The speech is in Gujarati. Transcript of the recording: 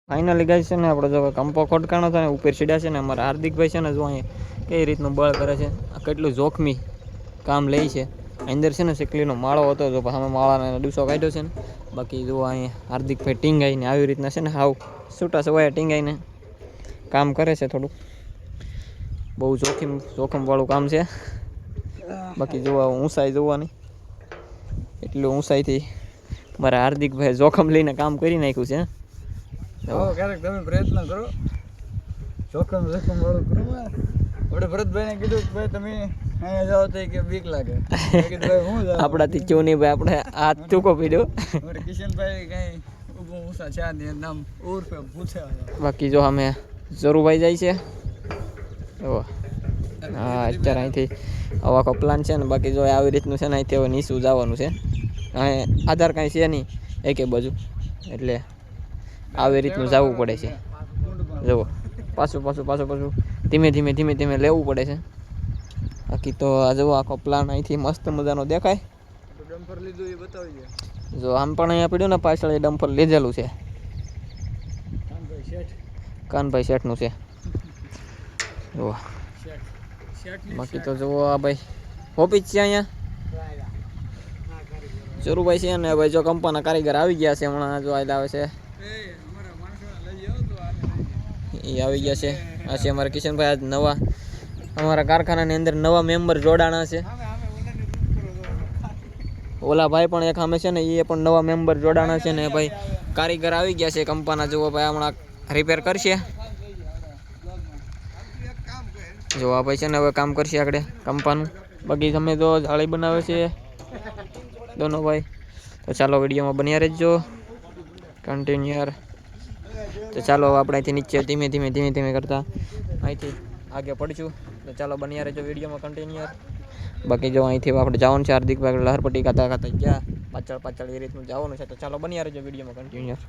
ફાઇનલી ગાઈસ છે ને આપણે જો કંપો ખોટકાણો થાય ને ઉપર સીડા છે ને અમારા હાર્દિકભાઈ છે ને જો અહીંયા કઈ રીતનું બળ કરે છે, કેટલું જોખમી કામ લે છે. અંદર છે ને સિકલીનો માળો હતો, જો અમે માળાને દિવસો કાઢ્યો છે ને. બાકી જો અહીંયા હાર્દિકભાઈ ટીંગાઈને આવી રીતના છે ને હાવ છૂટા સવાયા ટીંગાઈને કામ કરે છે. થોડું બહુ જોખમવાળું કામ છે. બાકી જોવા ઊંચાઈ જોવાની એટલું ઊંચાઈથી મારા હાર્દિકભાઈ જોખમ લઈને કામ કરી નાખ્યું છે. ક્યારેક તમે પ્રયત્ન કરો, જોખમ વાળું કરો. આપણે ભરતભાઈને કીધું કે ભાઈ તમે અહીંયા જાઓ તો કે બીક લાગે. આપણાથી ચો નહીં ભાઈ, આપણે હાથ ચૂકો પીડ્યો. કિશનભાઈ કઈ ઊંચા છે નામ ઉર્ફે પૂછે. બાકી જો અમે ઝરુભાઈ જાય છે. હા અત્યારે અહીંથી આવા પ્લાન છે ને. બાકી જો આવી રીતનું છે ને અહીંથી હવે નીચું જવાનું છે. અહીં આધાર કાંઈ છે નહીં એકે બાજુ, એટલે આવી રીતનું જવું પડે છે. જુઓ પાછું ધીમે ધીમે લેવું પડે છે. બાકી તો આ જુઓ આખો પ્લાન અહીંથી મસ્ત મજાનો દેખાય. ડમ્પર લીધું એ બતાવી દે. જો આમ પણ અહીંયા પડ્યું ને પાછળ એ ડમ્પર લીધેલું છે, કાનભાઈ શેઠનું છે. જુઓ બાકી તો જુઓ આ ભાઈ ઓફિસ છે અહીંયા ઝરુભાઈ છે ને ભાઈ જો કંપાના કારીગર આવી ગયા છે હમણાં. જો આયલા આવે છે એ આવી ગયા છે. આ છે અમારા કિશનભાઈ. આજ નવા અમારા કારખાનાની અંદર નવા મેમ્બર જોડાણા છે. ઓલા ભાઈ પણ એક અમે છે ને એ પણ નવા મેમ્બર જોડાણા છે ને ભાઈ કારીગર આવી ગયા છે કંપાના. જુઓ ભાઈ હમણાં રિપેર કરશે. જો આ ભાઈ છે ને હવે કામ કરશે આગળ કંપાનું. બાકી તમે તો જાળી બનાવે છે દોનો ભાઈ. તો ચાલો વિડીયોમાં બન્યા રહેજો કન્ટિન્યુઅર. તો ચાલો આપણે અહીંથી નીચે ધીમે કરતા અહીંથી આગે પડશું. તો ચાલો બન્યા રહેજો વિડીયોમાં કન્ટિન્યુઅર. બાકી જો અહીંથી આપણે જવાનું છે હાર્દિકભાઈ લહરપટ્ટી ખાતા ગયા પાછળ એ રીતનું જવાનું છે. તો ચાલો બન્યા રહેજો વિડીયોમાં કન્ટિન્યુઅર.